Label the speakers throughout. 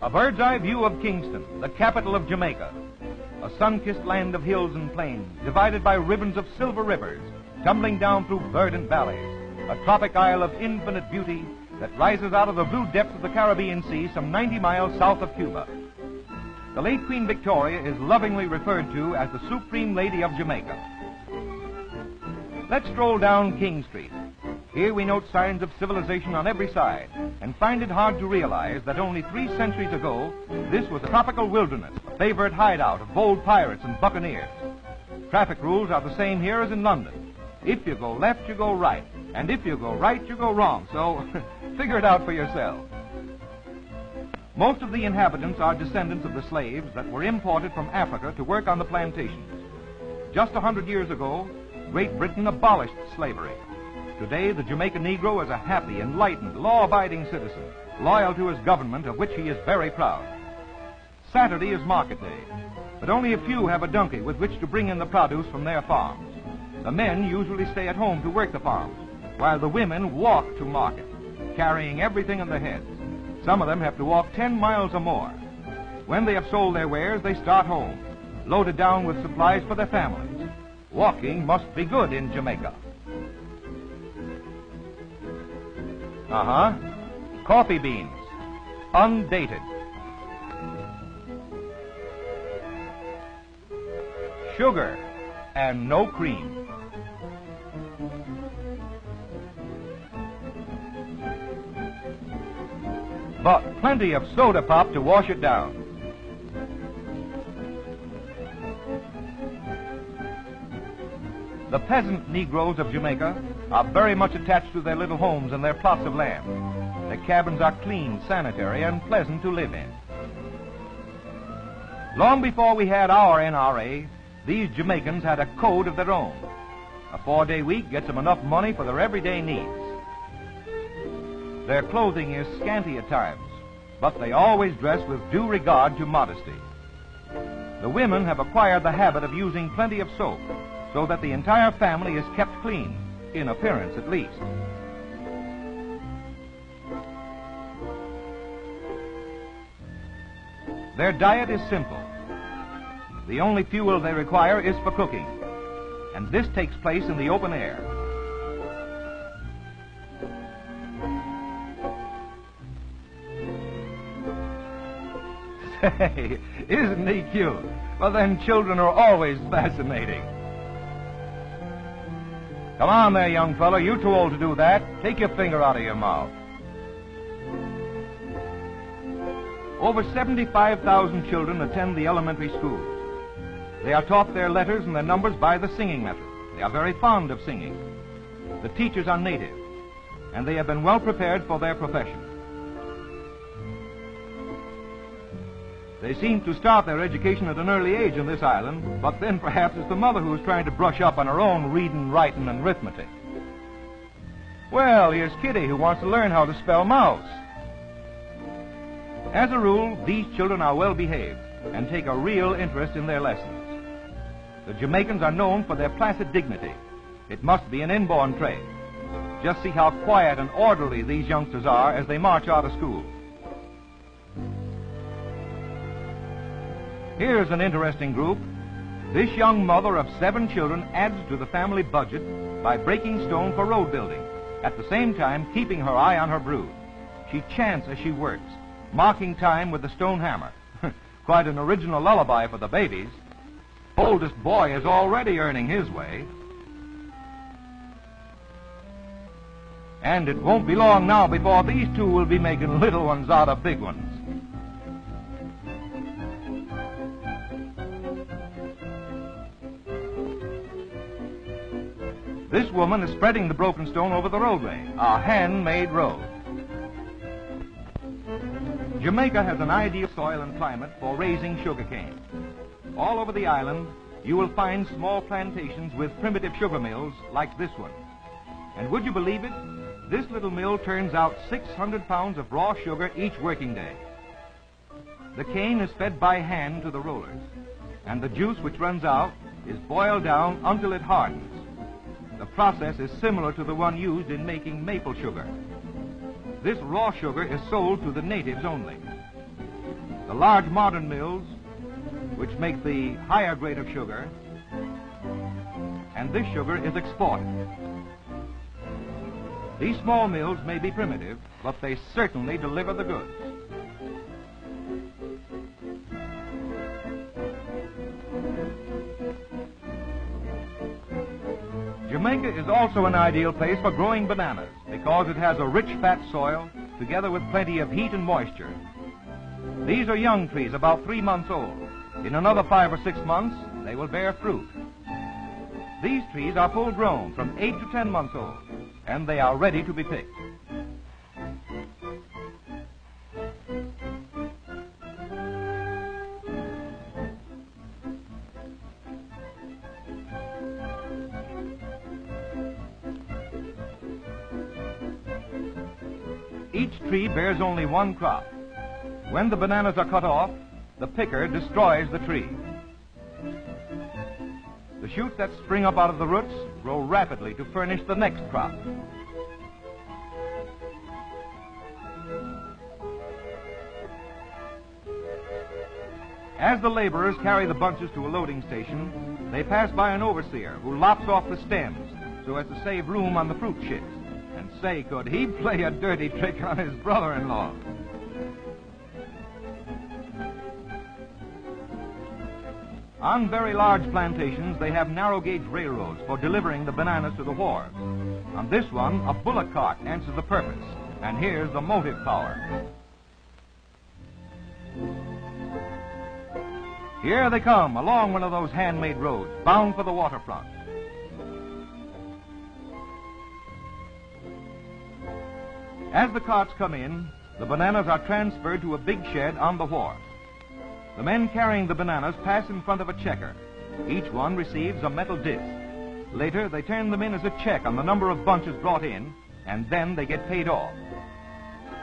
Speaker 1: A bird's eye view of Kingston, the capital of Jamaica. A sun-kissed land of hills and plains, divided by ribbons of silver rivers, tumbling down through verdant valleys. A tropic isle of infinite beauty that rises out of the blue depths of the Caribbean Sea some 90 miles south of Cuba. The late Queen Victoria is lovingly referred to as the Supreme Lady of Jamaica. Let's stroll down King Street. Here we note signs of civilization on every side and find it hard to realize that only 3 centuries ago, this was a tropical wilderness, a favorite hideout of bold pirates and buccaneers. Traffic rules are the same here as in London. If you go left, you go right. And if you go right, you go wrong. So figure it out for yourself. Most of the inhabitants are descendants of the slaves that were imported from Africa to work on the plantations. Just 100 years ago, Great Britain abolished slavery. Today, the Jamaican Negro is a happy, enlightened, law-abiding citizen, loyal to his government, of which he is very proud. Saturday is market day, but only a few have a donkey with which to bring in the produce from their farms. The men usually stay at home to work the farms, while the women walk to market, carrying everything on their heads. Some of them have to walk 10 miles or more. When they have sold their wares, they start home, loaded down with supplies for their families. Walking must be good in Jamaica. Coffee beans, undated. Sugar and no cream. But plenty of soda pop to wash it down. The peasant Negroes of Jamaica are very much attached to their little homes and their plots of land. Their cabins are clean, sanitary, and pleasant to live in. Long before we had our NRA, these Jamaicans had a code of their own. A 4-day week gets them enough money for their everyday needs. Their clothing is scanty at times, but they always dress with due regard to modesty. The women have acquired the habit of using plenty of soap, so that the entire family is kept clean, in appearance at least. Their diet is simple. The only fuel they require is for cooking, and this takes place in the open air. Say, isn't he cute? Well, then children are always fascinating. Come on there, young fellow. You're too old to do that. Take your finger out of your mouth. Over 75,000 children attend the elementary schools. They are taught their letters and their numbers by the singing method. They are very fond of singing. The teachers are native, and they have been well prepared for their profession. They seem to start their education at an early age in this island, but then perhaps it's the mother who is trying to brush up on her own reading, writing, and arithmetic. Well, here's Kitty, who wants to learn how to spell mouse. As a rule, these children are well behaved and take a real interest in their lessons. The Jamaicans are known for their placid dignity. It must be an inborn trait. Just see how quiet and orderly these youngsters are as they march out of school. Here's an interesting group. This young mother of 7 children adds to the family budget by breaking stone for road building, at the same time keeping her eye on her brood. She chants as she works, marking time with the stone hammer. Quite an original lullaby for the babies. Oldest boy is already earning his way. And it won't be long now before these two will be making little ones out of big ones. This woman is spreading the broken stone over the roadway, a handmade road. Jamaica has an ideal soil and climate for raising sugarcane. All over the island, you will find small plantations with primitive sugar mills like this one. And would you believe it? This little mill turns out 600 pounds of raw sugar each working day. The cane is fed by hand to the rollers, and the juice which runs out is boiled down until it hardens. The process is similar to the one used in making maple sugar. This raw sugar is sold to the natives only. The large modern mills, which make the higher grade of sugar, and this sugar is exported. These small mills may be primitive, but they certainly deliver the goods. Jamaica is also an ideal place for growing bananas because it has a rich, fat soil together with plenty of heat and moisture. These are young trees, about 3 months old. In another 5 or 6 months, they will bear fruit. These trees are full grown, from 8 to 10 months old, and they are ready to be picked. Each tree bears only one crop. When the bananas are cut off, the picker destroys the tree. The shoots that spring up out of the roots grow rapidly to furnish the next crop. As the laborers carry the bunches to a loading station, they pass by an overseer who lops off the stems so as to save room on the fruit ships. And say, could he play a dirty trick on his brother-in-law? On very large plantations, they have narrow-gauge railroads for delivering the bananas to the wharves. On this one, a bullock cart answers the purpose, and here's the motive power. Here they come, along one of those handmade roads, bound for the waterfront. As the carts come in, the bananas are transferred to a big shed on the wharf. The men carrying the bananas pass in front of a checker. Each one receives a metal disc. Later, they turn them in as a check on the number of bunches brought in, and then they get paid off.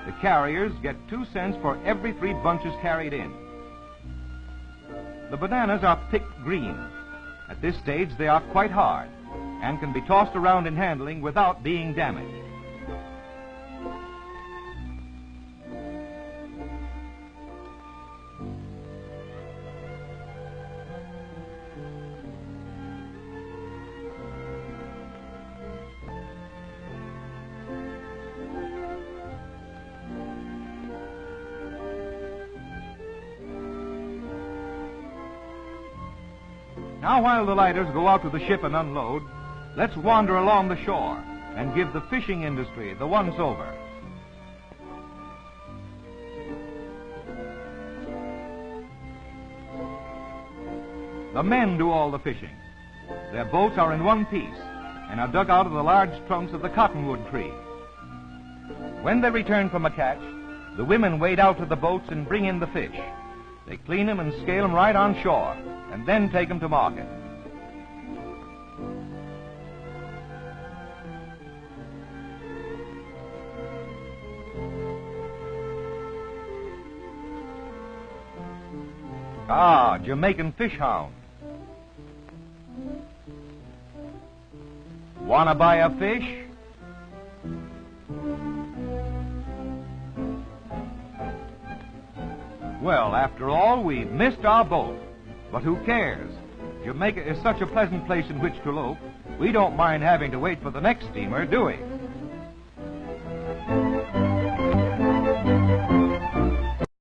Speaker 1: The carriers get 2 cents for every 3 bunches carried in. The bananas are picked green. At this stage, they are quite hard and can be tossed around in handling without being damaged. Now, while the lighters go out to the ship and unload, let's wander along the shore and give the fishing industry the once-over. The men do all the fishing. Their boats are in one piece and are dug out of the large trunks of the cottonwood tree. When they return from a catch, the women wade out to the boats and bring in the fish. They clean them and scale them right on shore, and then take them to market. Ah, Jamaican fish hound. Wanna buy a fish? Well, after all, we've missed our boat. But who cares? Jamaica is such a pleasant place in which to loaf, we don't mind having to wait for the next steamer, do we?